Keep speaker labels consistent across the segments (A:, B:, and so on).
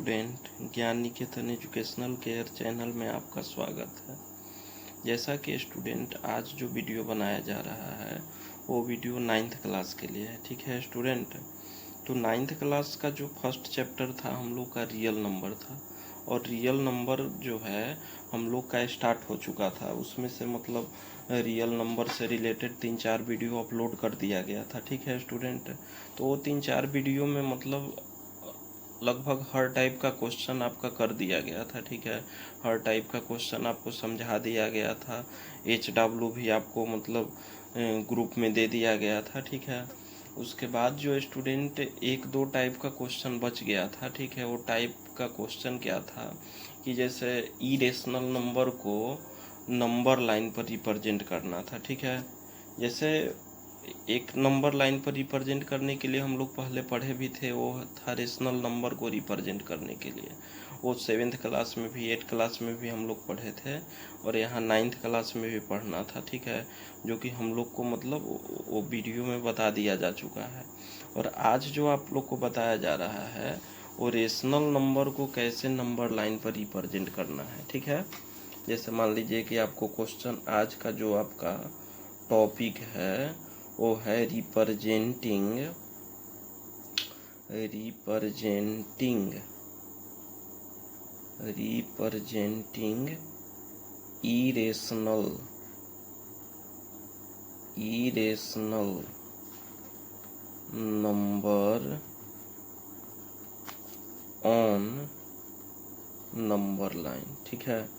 A: Student, ज्ञान निकेतन educational care channel में आपका स्वागत है। जैसा कि स्टूडेंट, आज जो वीडियो बनाया जा रहा है वो वीडियो 9th क्लास के लिए है। ठीक है स्टूडेंट, तो 9th क्लास का जो फर्स्ट चैप्टर था हम लोग का रियल नंबर था, और रियल नंबर जो है हम लोग का स्टार्ट हो चुका था। उसमें से मतलब रियल नंबर से रिलेटेड 3-4 वीडियो अपलोड कर दिया गया था। ठीक है स्टूडेंट, तो वो 3-4 वीडियो में मतलब लगभग हर टाइप का क्वेश्चन आपका कर दिया गया था। ठीक है, हर टाइप का क्वेश्चन आपको समझा दिया गया था। HW भी आपको मतलब ग्रुप में दे दिया गया था। ठीक है, उसके बाद जो स्टूडेंट 1-2 टाइप का क्वेश्चन बच गया था। ठीक है, वो टाइप का क्वेश्चन क्या था कि जैसे इरेशनल नंबर को नंबर लाइन पर रिप्रेजेंट करना था। ठीक है, जैसे एक नंबर लाइन पर रिप्रेजेंट करने के लिए हम लोग पहले पढ़े भी थे, वो था रेशनल नंबर को रिप्रेजेंट करने के लिए। वो 7th क्लास में भी 8th क्लास में भी हम लोग पढ़े थे, और यहाँ 9th क्लास में भी पढ़ना था। ठीक है, जो कि हम लोग को मतलब वो वीडियो में बता दिया जा चुका है। और आज जो आप लोग को बताया जा रहा है वो रेशनल नंबर को कैसे नंबर लाइन पर रिप्रेजेंट करना है। ठीक है, जैसे मान लीजिए कि आपको क्वेश्चन आज का जो आपका टॉपिक है वो है representing irrational number on number line. ठीक है,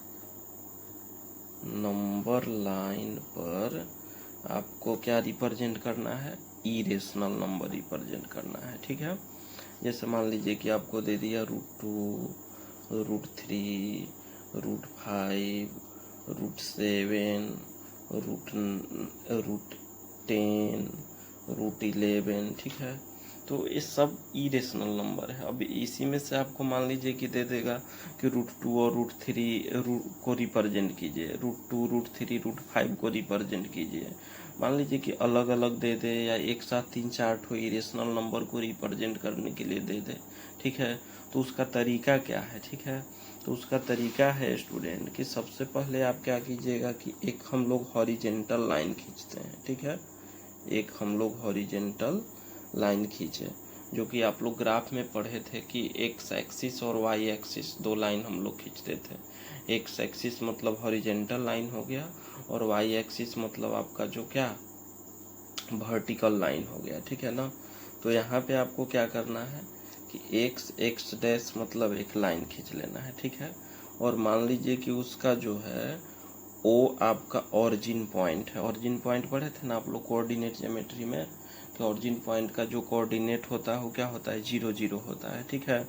A: नंबर लाइन पर आपको क्या रिप्रेजेंट करना है, इरेशनल नंबर रिप्रेजेंट करना है। ठीक है, जैसे मान लीजिए कि आपको दे दिया √2, √3, √5, √7, √10, √11। ठीक है, तो ये सब इरेशनल नंबर है। अब इसी में से आपको मान लीजिए कि दे देगा कि √2 और √3 को रिप्रेजेंट कीजिए, √2, √3, √5 को रिप्रेजेंट कीजिए। मान लीजिए कि अलग अलग दे दे या एक साथ 3-4 ठो इरेशनल नंबर को रिप्रेजेंट करने के लिए दे दे। ठीक है, तो उसका तरीका क्या है। ठीक है, तो उसका तरीका है स्टूडेंट कि सबसे पहले आप क्या कीजिएगा कि एक हम लोग हॉरिजेंटल लाइन खींचते हैं। ठीक है, एक हम लोग हॉरिजेंटल लाइन खींचे, जो कि आप लोग ग्राफ में पढ़े थे कि एक्स एक्सिस और वाई एक्सिस 2 लाइन हम लोग खींचते थे। एक्स एक्सिस मतलब हॉरिजेंटल लाइन हो गया, और वाई एक्सिस मतलब आपका जो क्या वर्टिकल लाइन हो गया। ठीक है ना, तो यहाँ पे आपको क्या करना है कि एक्स डैश मतलब एक लाइन खींच लेना है। ठीक है, और मान लीजिए कि उसका जो है ओ आपका ऑरिजिन पॉइंट है। ऑरिजिन पॉइंट पढ़े थे ना आप लोग कोऑर्डिनेट ज्योमेट्री में, कि ऑरिजिन पॉइंट का जो कोऑर्डिनेट होता है वो क्या होता है, 0 0 होता है। ठीक है,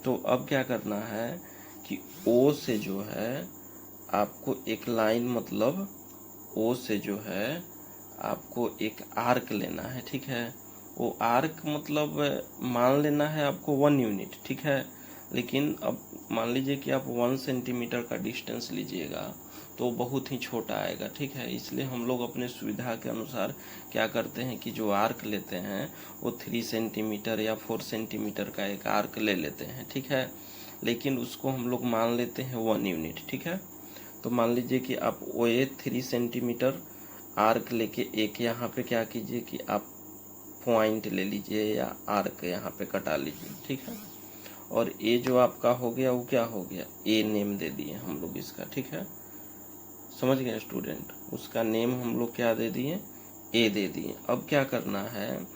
A: तो अब क्या करना है कि ओ से जो है आपको एक लाइन मतलब ओ से जो है आपको एक आर्क लेना है। ठीक है, वो आर्क मतलब मान लेना है आपको 1 यूनिट। ठीक है, लेकिन अब मान लीजिए कि आप 1 सेंटीमीटर का डिस्टेंस लीजिएगा तो बहुत ही छोटा आएगा। ठीक है, इसलिए हम लोग अपने सुविधा के अनुसार क्या करते हैं कि जो आर्क लेते हैं वो 3 सेंटीमीटर या 4 सेंटीमीटर का एक आर्क ले लेते हैं। ठीक है, लेकिन उसको हम लोग मान लेते हैं 1 यूनिट। ठीक है, तो मान लीजिए कि आप वो 3 सेंटीमीटर आर्क लेके एक यहाँ पे क्या कीजिए कि आप पॉइंट ले लीजिए या आर्क यहाँ पे कटा लीजिए। ठीक है, और ए जो आपका हो गया वो क्या हो गया, ए नेम दे दिए हम लोग इसका। ठीक है, समझ गए स्टूडेंट, उसका नेम हम लोग क्या दे दिए, ए दे दिए। अब क्या करना है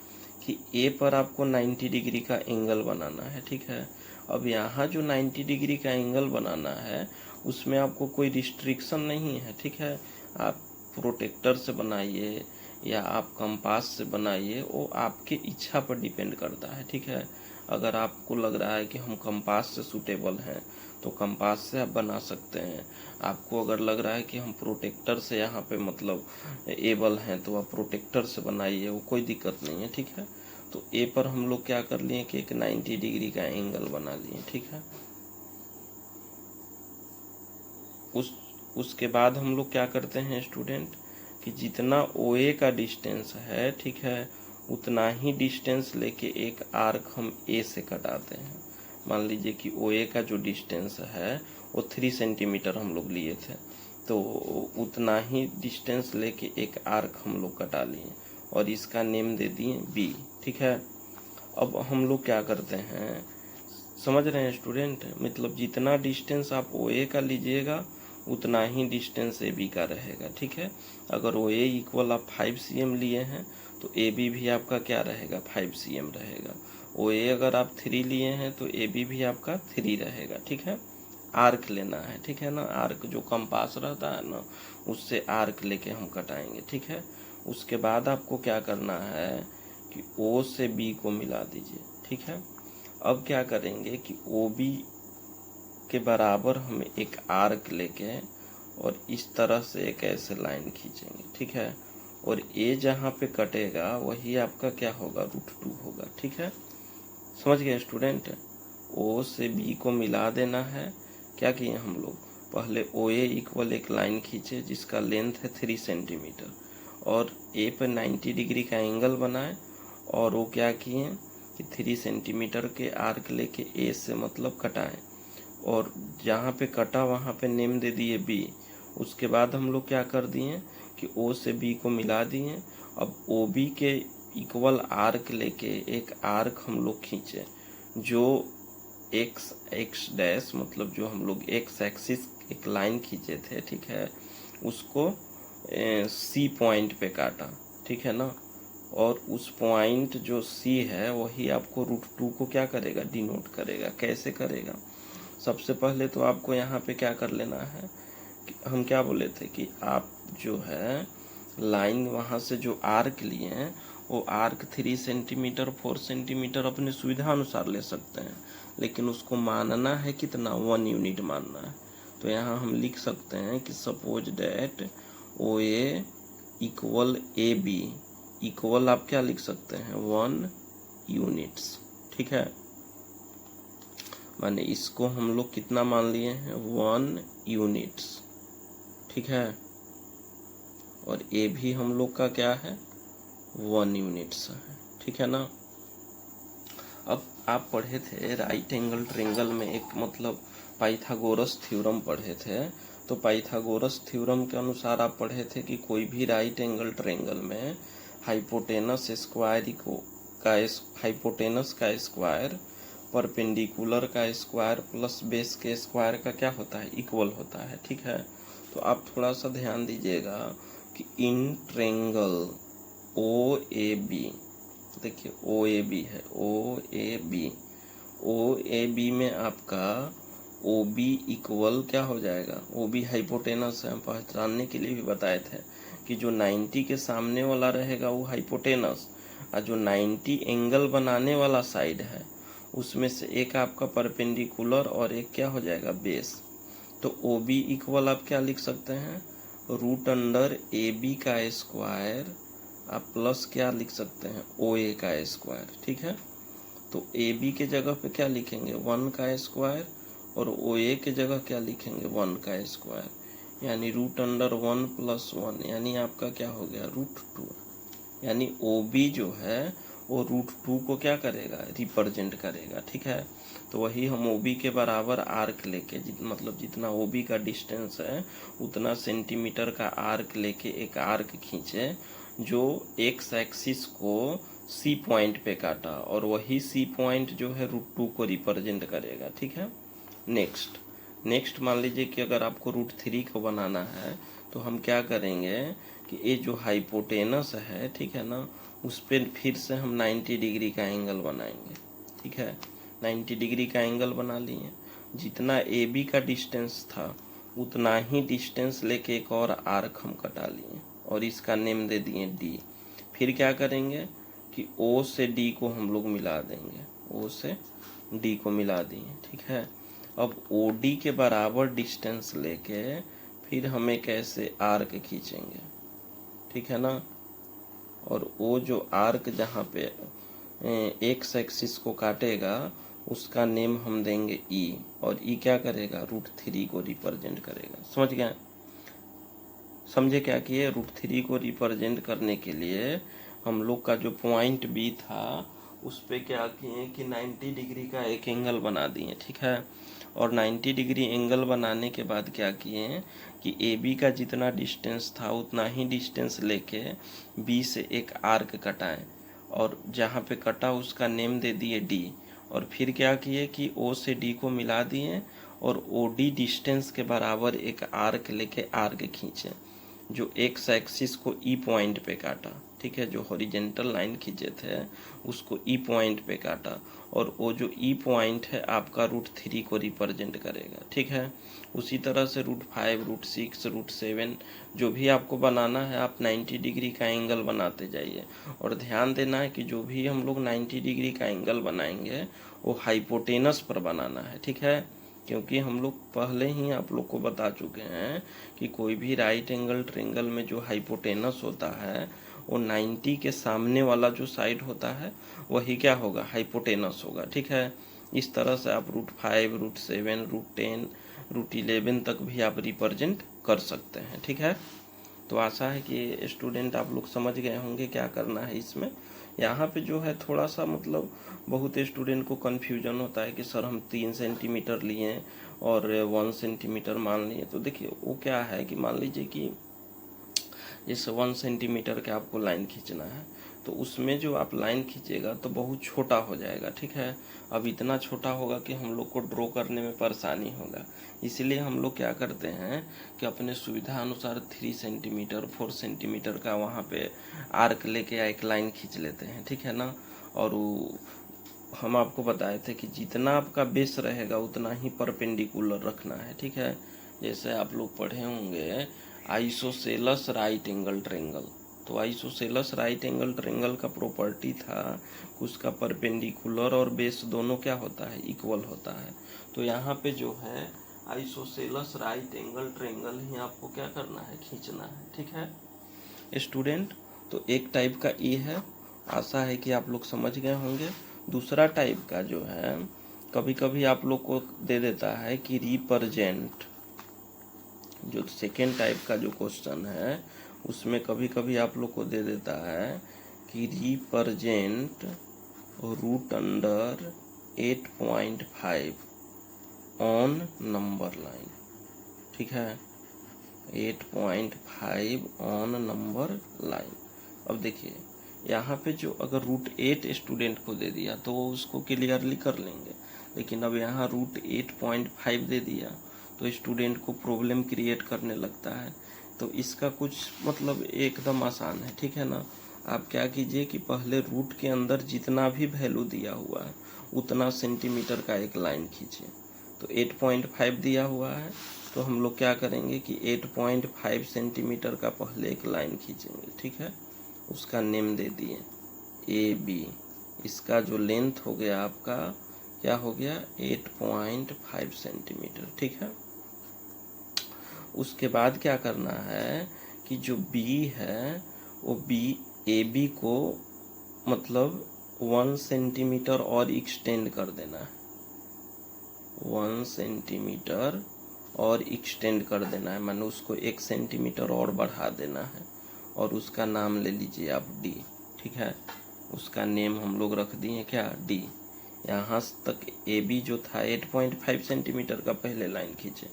A: कि ए पर आपको 90 डिग्री का एंगल बनाना है। ठीक है, अब यहाँ जो 90 डिग्री का एंगल बनाना है उसमें आपको कोई रिस्ट्रिक्शन नहीं है। ठीक है, आप प्रोटेक्टर से बनाइए या आप कंपास से बनाइए, वो आपके इच्छा पर डिपेंड करता है। ठीक है, अगर आपको लग रहा है कि हम कंपास से सूटेबल हैं तो कंपास से आप बना सकते हैं। आपको अगर लग रहा है कि हम प्रोटेक्टर से यहाँ पे मतलब एबल हैं तो आप प्रोटेक्टर से बनाइए, वो कोई दिक्कत नहीं है। ठीक है, तो ए पर हम लोग क्या कर लिए कि एक 90 डिग्री का एंगल बना लिए। ठीक है, उसके बाद हम लोग क्या करते हैं स्टूडेंट कि जितना OA का डिस्टेंस है, ठीक है, उतना ही डिस्टेंस लेके एक आर्क हम ए से कटाते हैं। मान लीजिए कि ओ ए का जो डिस्टेंस है वो 3 सेंटीमीटर हम लोग लिए थे, तो उतना ही डिस्टेंस लेके एक आर्क हम लोग कटा लिए और इसका नेम दे दिए बी। ठीक है, अब हम लोग क्या करते हैं, समझ रहे हैं स्टूडेंट, मतलब जितना डिस्टेंस आप ओ ए का लीजिएगा उतना ही डिस्टेंस ए बी का रहेगा। ठीक है, अगर ओ ए इक्वल आप 5 cm लिए हैं तो ए बी भी आपका क्या रहेगा, 5 cm रहेगा। ओ ए अगर आप 3 लिए हैं तो ए बी भी आपका 3 रहेगा। ठीक है, आर्क लेना है, ठीक है ना, आर्क जो कंपास रहता है ना उससे आर्क लेके हम कटाएंगे। ठीक है, उसके बाद आपको क्या करना है कि ओ से बी को मिला दीजिए। ठीक है, अब क्या करेंगे कि ओ बी के बराबर हम एक आर्क लेके और इस तरह से एक ऐसे लाइन खींचेंगे। ठीक है, और ए जहाँ पे कटेगा वही आपका क्या होगा, √2 होगा। ठीक है, समझ गए स्टूडेंट, ओ से बी को मिला देना है। क्या किए हम लोग, पहले ओ ए इक्वल एक लाइन खींचे जिसका लेंथ है 3 सेंटीमीटर और ए पर 90 डिग्री का एंगल बनाए और वो क्या किए कि 3 सेंटीमीटर के आर्क लेके ए से मतलब कटाएं और जहाँ पे कटा वहाँ पे नेम दे दिए बी। उसके बाद हम लोग क्या कर दिए कि ओ से बी को मिला दिए। अब ओ बी के इक्वल आर्क लेके एक आर्क हम लोग खींचे जो एक्स डैश, मतलब जो हम लोग एक्स एक्सिस एक लाइन खींचे थे। ठीक है, उसको सी पॉइंट पे काटा। ठीक है ना, और उस पॉइंट जो सी है वही आपको √2 को क्या करेगा, डिनोट करेगा। कैसे करेगा, सबसे पहले तो आपको यहाँ पे क्या कर लेना है कि हम क्या बोले थे कि आप जो है लाइन वहाँ से जो आर्क लिए हैं वो आर्क 3 सेंटीमीटर 4 सेंटीमीटर अपने सुविधा अनुसार ले सकते हैं, लेकिन उसको मानना है कितना, 1 यूनिट मानना है। तो यहाँ हम लिख सकते हैं कि suppose that O A equal A B equal आप क्या लिख सकते हैं, 1 यूनिट्स। ठीक है, माने इसको हम लोग कितना मान लिए हैं, 1 यूनिट्स। ठीक है, और ए भी हम लोग का क्या है, 1 यूनिट्स है। ठीक है ना, अब आप पढ़े थे राइट एंगल ट्रायंगल में एक मतलब पाइथागोरस थ्योरम पढ़े थे। तो पाइथागोरस थ्योरम के अनुसार आप पढ़े थे कि कोई भी राइट एंगल ट्रायंगल में हाइपोटेनस का स्क्वायर परपेंडिकुलर का स्क्वायर प्लस बेस के स्क्वायर का क्या होता है, इक्वल होता है। ठीक है, तो आप थोड़ा सा ध्यान दीजिएगा कि in triangle O A B, देखिए ओ ए बी है, ओ ए बी में आपका ओ बी इक्वल क्या हो जाएगा, ओ बी हाइपोटेनस है। हम पहचानने के लिए भी बताए थे कि जो 90 के सामने वाला रहेगा वो हाइपोटेनस और जो 90 एंगल बनाने वाला साइड है उसमें से एक आपका परपेंडिकुलर और एक क्या हो जाएगा, बेस। तो ओ बी इक्वल आप क्या लिख सकते हैं, √अंडर ए बी का स्क्वायर आप प्लस क्या लिख सकते हैं, ओ ए का स्क्वायर। ठीक है, तो ए बी के जगह पे क्या लिखेंगे, 1 का स्क्वायर और ओ ए के जगह क्या लिखेंगे, 1 का स्क्वायर, यानी √1 + 1 यानी आपका क्या हो गया, √2। यानी ओ बी जो है वो √2 को क्या करेगा, रिप्रेजेंट करेगा। ठीक है, तो वही हम ओ बी के बराबर आर्क लेके मतलब जितना ओ बी का डिस्टेंस है उतना सेंटीमीटर का आर्क लेके एक आर्क खींचे जो एक्स एक्सिस को सी पॉइंट पे काटा और वही सी पॉइंट जो है √2 को रिप्रेजेंट करेगा। ठीक है, नेक्स्ट मान लीजिए कि अगर आपको √3 को बनाना है तो हम क्या करेंगे कि ये जो हाइपोटेनस है, ठीक है ना, उस पर फिर से हम 90 डिग्री का एंगल बनाएंगे। ठीक है, 90 डिग्री का एंगल बना लिए, जितना ए बी का डिस्टेंस था उतना ही डिस्टेंस लेके एक और आर्क हम कटा लिए और इसका नेम दे दिए डी। फिर क्या करेंगे कि ओ से डी को हम लोग मिला देंगे, ओ से डी को मिला दिए। ठीक है, अब ओ डी के बराबर डिस्टेंस लेके फिर हम एक ऐसे आर्क खींचेंगे। ठीक है ना, और वो जो आर्क जहाँ पे एक्स एक्सिस को काटेगा उसका नेम हम देंगे ई और ई क्या करेगा, √3 को रिप्रेजेंट करेगा। समझ गए, समझे क्या किए, √3 को रिप्रेजेंट करने के लिए हम लोग का जो पॉइंट बी था उस पे क्या किए कि 90 डिग्री का एक एंगल बना दिए, ठीक है। और 90 डिग्री एंगल बनाने के बाद क्या किए कि ए बी का जितना डिस्टेंस था उतना ही डिस्टेंस लेके बी से एक आर्क कटाएं, और जहाँ पे कटा उसका नेम दे दिए डी। और फिर क्या किए कि ओ से डी को मिला दिए और ओ डी डिस्टेंस के बराबर एक आर्क लेके आर्क खींचे, जो एक्स एक्सिस को ई पॉइंट पे काटा, ठीक है। जो हॉरिजेंटल लाइन खींचे थे उसको ई पॉइंट पे काटा, और वो जो ई पॉइंट है आपका √3 को रिप्रेजेंट करेगा, ठीक है। उसी तरह से √5, √6, √7 जो भी आपको बनाना है आप 90 डिग्री का एंगल बनाते जाइए। और ध्यान देना है कि जो भी हम लोग 90 डिग्री का एंगल बनाएंगे वो हाइपोटेनस पर बनाना है, ठीक है। क्योंकि हम लोग पहले ही आप लोग को बता चुके हैं कि कोई भी राइट एंगल ट्रायंगल में जो हाइपोटेनस होता है वो 90 के सामने वाला जो साइड होता है वही क्या होगा, हाइपोटेनस होगा, ठीक है। इस तरह से आप √5, √7, √10, √11 तक भी आप रिप्रेजेंट कर सकते हैं, ठीक है। तो आशा है कि स्टूडेंट आप लोग समझ गए होंगे क्या करना है इसमें। यहाँ पे जो है थोड़ा सा मतलब बहुत स्टूडेंट को कन्फ्यूजन होता है कि सर हम 3 सेंटीमीटर लिए और 1 सेंटीमीटर मान लिए। तो देखिए वो क्या है कि मान लीजिए कि जैसे 1 सेंटीमीटर के आपको लाइन खींचना है, तो उसमें जो आप लाइन खींचेगा तो बहुत छोटा हो जाएगा, ठीक है। अब इतना छोटा होगा कि हम लोग को ड्रॉ करने में परेशानी होगा, इसलिए हम लोग क्या करते हैं कि अपने सुविधा अनुसार 3 सेंटीमीटर 4 सेंटीमीटर का वहाँ पे आर्क लेके एक लाइन खींच लेते हैं, ठीक है ना। और हम आपको बताए थे कि जितना आपका बेस रहेगा उतना ही परपेंडिकुलर रखना है, ठीक है। जैसे आप लोग पढ़े होंगे आइसोसेलस राइट एंगल ट्रायंगल, तो आइसोसेलस राइट एंगल ट्रायंगल का प्रॉपर्टी था उसका परपेंडिकुलर और बेस दोनों क्या होता है, इक्वल होता है। तो यहाँ पे जो है आइसोसेलस राइट एंगल ट्रायंगल ही आपको क्या करना है, खींचना है, ठीक है स्टूडेंट। तो एक टाइप का ये है, आशा है कि आप लोग समझ गए होंगे। दूसरा टाइप का जो है कभी कभी आप लोग को दे देता है कि रिप्रेजेंट, जो सेकेंड टाइप का जो क्वेश्चन है उसमें कभी कभी आप लोग को दे देता है कि रिप्रेजेंट √8.5 ऑन नंबर लाइन, ठीक है। 8.5 ऑन नंबर लाइन। अब देखिए यहाँ पे जो अगर √8 स्टूडेंट को दे दिया तो वो उसको क्लियरली कर लेंगे, लेकिन अब यहाँ √8.5 दे दिया तो स्टूडेंट को प्रॉब्लम क्रिएट करने लगता है। तो इसका कुछ मतलब एकदम आसान है, ठीक है ना। आप क्या कीजिए कि पहले रूट के अंदर जितना भी वैल्यू दिया हुआ है उतना सेंटीमीटर का एक लाइन खींचिए। तो 8.5 दिया हुआ है तो हम लोग क्या करेंगे कि 8.5 सेंटीमीटर का पहले एक लाइन खींचेंगे, ठीक है। उसका नेम दे दिए ए बी। इसका जो लेंथ हो गया आपका क्या हो गया, 8.5 सेंटीमीटर, ठीक है। उसके बाद क्या करना है कि जो बी है वो बी ए बी को मतलब 1 सेंटीमीटर और एक्सटेंड कर देना है, 1 सेंटीमीटर और एक्सटेंड कर देना है, माने उसको 1 सेंटीमीटर और बढ़ा देना है। और उसका नाम ले लीजिए आप डी, ठीक है। उसका नेम हम लोग रख दिए क्या, डी। यहाँ तक ए बी जो था 8.5 सेंटीमीटर का पहले लाइन खींचे,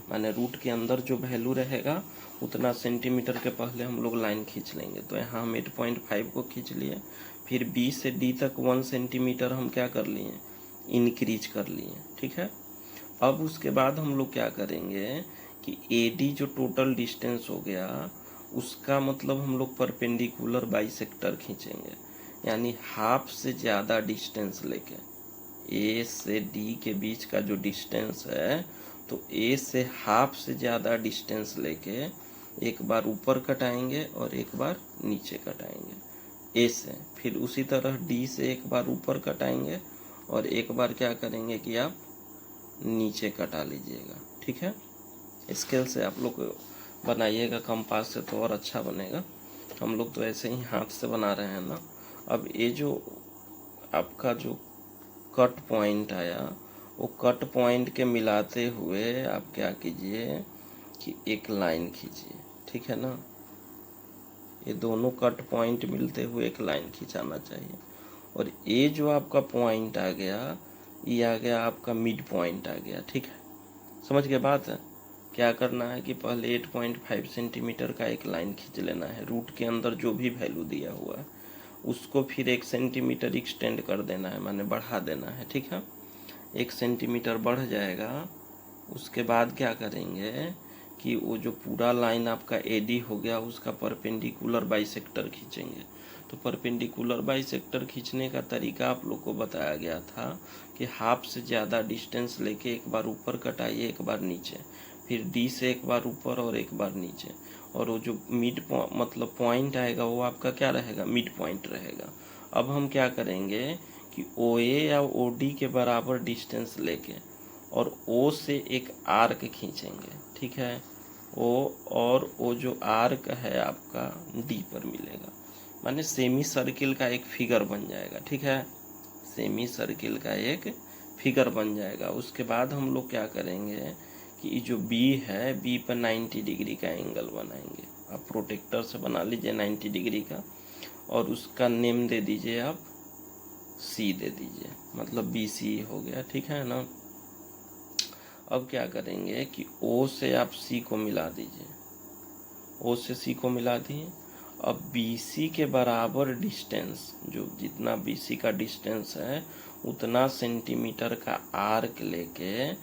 A: माने रूट के अंदर जो वैल्यू रहेगा उतना सेंटीमीटर के पहले हम लोग लाइन खींच लेंगे। तो यहाँ हम 8.5 को खींच लिए, फिर बी से डी तक 1 सेंटीमीटर हम क्या कर लिए, इंक्रीज कर लिए, ठीक है। अब उसके बाद हम लोग क्या करेंगे कि ए डी जो टोटल डिस्टेंस हो गया उसका मतलब हम लोग परपेंडिकुलर बाइसेक्टर खींचेंगे, यानी हाफ से ज़्यादा डिस्टेंस लेके ए से डी के बीच का जो डिस्टेंस है तो ए से हाफ से ज़्यादा डिस्टेंस लेके एक बार ऊपर कटाएंगे और एक बार नीचे कटाएंगे ए से, फिर उसी तरह डी से एक बार ऊपर कटाएंगे और एक बार क्या करेंगे कि आप नीचे कटा लीजिएगा, ठीक है। स्केल से आप लोग बनाइएगा, कंपास से तो और अच्छा बनेगा। हम लोग तो ऐसे ही हाथ से बना रहे हैं ना। अब ये जो आपका जो कट पॉइंट आया वो कट पॉइंट के मिलाते हुए आप क्या कीजिए कि एक लाइन खींचिए, ठीक है ना। ये दोनों कट पॉइंट मिलते हुए एक लाइन खिंचाना चाहिए। और ये जो आपका पॉइंट आ गया, ये आ गया आपका मिड पॉइंट आ गया। ठीक है, समझ के बात है। क्या करना है कि पहले 8.5 सेंटीमीटर का एक लाइन खींच लेना है। रूट के अंदर जो भी वैल्यू दिया हुआ है उसको फिर 1 सेंटीमीटर एक्सटेंड कर देना है, माने बढ़ा देना है। ठीक है, 1 सेंटीमीटर बढ़ जाएगा। उसके बाद क्या करेंगे कि वो जो पूरा लाइन आपका एडी हो गया उसका परपेंडिकुलर बाइसेक्टर खींचेंगे। तो परपेंडिकुलर बाइसेक्टर खींचने का तरीका आप लोग को बताया गया था कि हाफ से ज़्यादा डिस्टेंस लेके एक बार ऊपर कटाइए, एक बार नीचे, फिर डी से एक बार ऊपर और एक बार नीचे, और वो जो मिड मतलब पॉइंट आएगा वो आपका क्या रहेगा, मिड पॉइंट रहेगा। अब हम क्या करेंगे कि ओ ए या ओ डी के बराबर डिस्टेंस लेके और ओ से एक आर्क खींचेंगे। ठीक है, ओ और ओ जो आर्क है आपका डी पर मिलेगा, माने सेमी सर्किल का एक फिगर बन जाएगा। ठीक है, सेमी सर्किल का एक फिगर बन जाएगा। उसके बाद हम लोग क्या करेंगे कि जो बी है, बी पर 90 डिग्री का एंगल बनाएंगे। आप प्रोटेक्टर से बना लीजिए 90 डिग्री का, और उसका नेम दे दीजिए आप सी दे दीजिए, मतलब बी सी हो गया। ठीक है ना। अब क्या करेंगे कि ओ से आप सी को मिला दीजिए, ओ से सी को मिला दिए। अब बी सी के बराबर डिस्टेंस, जो जितना बी सी का डिस्टेंस है उतना सेंटीमीटर का आर्क लेके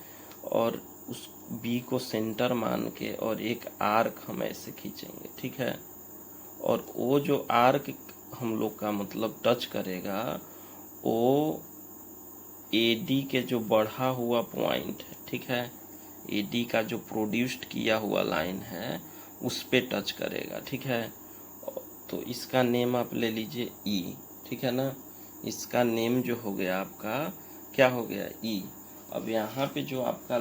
A: और उस बी को सेंटर मान के और एक आर्क हम ऐसे खींचेंगे। ठीक है, और वो जो आर्क हम लोग का मतलब टच करेगा वो एडी के जो बढ़ा हुआ पॉइंट है, ठीक है, एडी का जो प्रोड्यूस्ड किया हुआ लाइन है उस पे टच करेगा। ठीक है, तो इसका नेम आप ले लीजिए ई। ठीक है ना, इसका नेम जो हो गया आपका क्या हो गया, ई। अब यहाँ पे जो आपका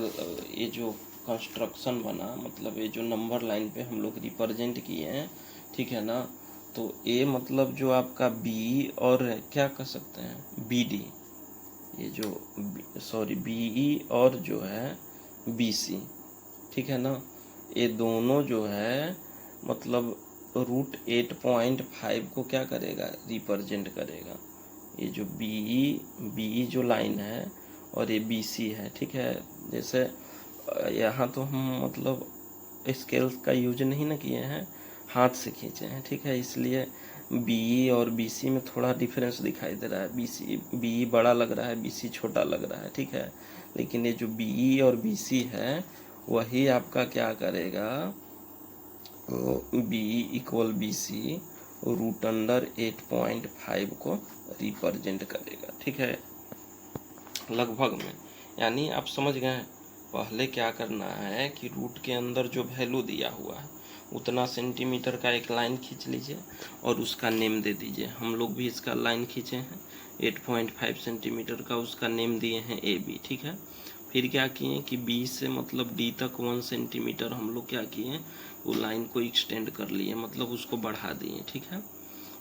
A: ये जो कंस्ट्रक्शन बना, मतलब ये जो नंबर लाइन पे हम लोग रिप्रेजेंट किए हैं, ठीक है ना, तो ये मतलब जो आपका बी और क्या कह सकते हैं बी डी, ये जो सॉरी बीई और जो है बीसी, ठीक है ना, ये दोनों जो है मतलब √8.5 को क्या करेगा, रिप्रेजेंट करेगा। ये जो बीई जो लाइन है और ये बीसी है। ठीक है, जैसे यहाँ तो हम मतलब स्केल्स का यूज नहीं ना किए हैं, हाथ से खींचे हैं। ठीक है, इसलिए बीई और बीसी में थोड़ा डिफरेंस दिखाई दे रहा है। बीई बड़ा लग रहा है, बीसी छोटा लग रहा है। ठीक है, लेकिन ये जो बीई और बीसी है वही आपका क्या करेगा, बीई इक्वल बीसी √8.5 को रिप्रेजेंट करेगा। ठीक है, लगभग में, यानी आप समझ गए। पहले क्या करना है कि रूट के अंदर जो वैल्यू दिया हुआ है उतना सेंटीमीटर का एक लाइन खींच लीजिए और उसका नेम दे दीजिए। हम लोग भी इसका लाइन खींचे हैं 8.5 सेंटीमीटर का, उसका नेम दिए हैं ए बी। ठीक है, फिर क्या किए कि बी से मतलब डी तक 1 सेंटीमीटर हम लोग क्या किए, वो लाइन को एक्सटेंड कर लिए, मतलब उसको बढ़ा दिए। ठीक है,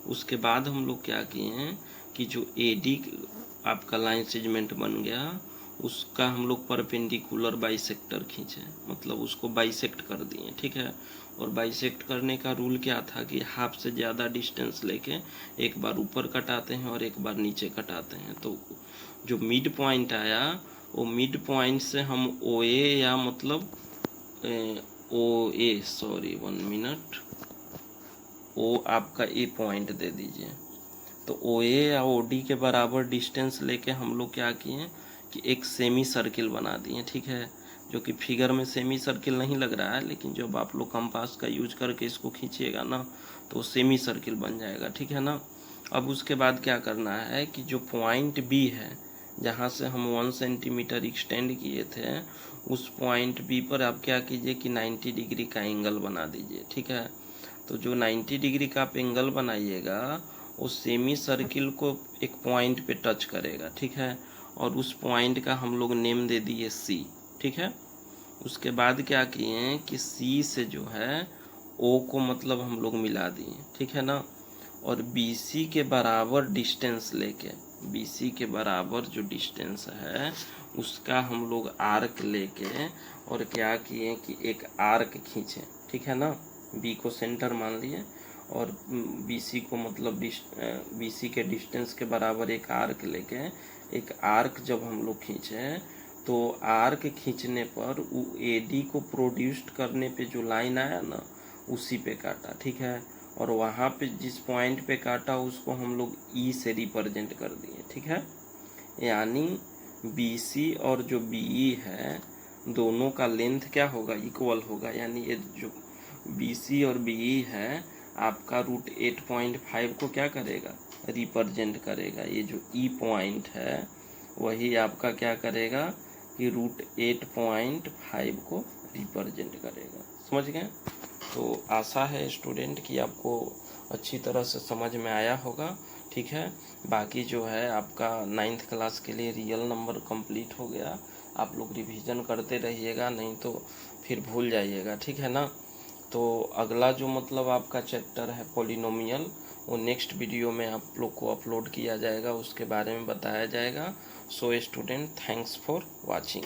A: उसके बाद हम लोग क्या किए कि जो ए डी आपका लाइन सेगमेंट बन गया उसका हम लोग परपेंडिकुलर बाइसेक्टर खींचे, मतलब उसको बाइसेक्ट कर दिए। ठीक है, और बाइसेक्ट करने का रूल क्या था कि हाफ से ज़्यादा डिस्टेंस लेके एक बार ऊपर कटाते हैं और एक बार नीचे कटाते हैं। तो जो मिड पॉइंट आया वो मिड पॉइंट से हम ओ ए या मतलब ओ ए सॉरी 1 मिनट, ओ आपका ए पॉइंट दे दीजिए। तो ओ ए या ओ डी के बराबर डिस्टेंस लेके हम लोग क्या किए कि एक सेमी सर्किल बना दिए। ठीक है, जो कि फिगर में सेमी सर्किल नहीं लग रहा है, लेकिन जब आप लोग कंपास का यूज करके इसको खींचिएगा ना तो सेमी सर्किल बन जाएगा। ठीक है ना। अब उसके बाद क्या करना है कि जो पॉइंट बी है जहाँ से हम 1 सेंटीमीटर एक्सटेंड किए थे, उस पॉइंट बी पर आप क्या कीजिए कि 90 डिग्री का एंगल बना दीजिए। ठीक है, तो जो 90 डिग्री का आप एंगल बनाइएगा वो सेमी सर्किल को एक पॉइंट पे टच करेगा। ठीक है, और उस पॉइंट का हम लोग नेम दे दिए सी। ठीक है, उसके बाद क्या किए कि सी से जो है ओ को मतलब हम लोग मिला दिए। ठीक है ना, और बीसी के बराबर डिस्टेंस लेके, बीसी के बराबर जो डिस्टेंस है उसका हम लोग आर्क लेके और क्या किए कि एक आर्क खींचे। ठीक है ना, बी को सेंटर मान लिए और BC को मतलब BC के डिस्टेंस के बराबर एक आर्क लेके, एक आर्क जब हम लोग खींचे तो आर्क खींचने पर वो AD को प्रोड्यूस्ड करने पे जो लाइन आया ना उसी पे काटा, ठीक है। और वहाँ पे जिस पॉइंट पे काटा उसको हम लोग E से रिप्रेजेंट कर दिए, ठीक है। यानी BC और जो BE है दोनों का लेंथ क्या होगा, इक्वल होगा। यानी ये जो BC और BE है आपका √8.5 को क्या करेगा, रिप्रेजेंट करेगा। ये जो E पॉइंट है वही आपका क्या करेगा कि √8.5 को रिप्रेजेंट करेगा। समझ गए? तो आशा है स्टूडेंट कि आपको अच्छी तरह से समझ में आया होगा, ठीक है। बाकी जो है आपका 9th क्लास के लिए रियल नंबर कंप्लीट हो गया। आप लोग रिवीजन करते रहिएगा, नहीं तो फिर भूल जाइएगा, ठीक है ना। तो अगला जो मतलब आपका चैप्टर है पॉलिनोमियल, वो नेक्स्ट वीडियो में आप लोग को अपलोड किया जाएगा, उसके बारे में बताया जाएगा। So student, thanks for watching.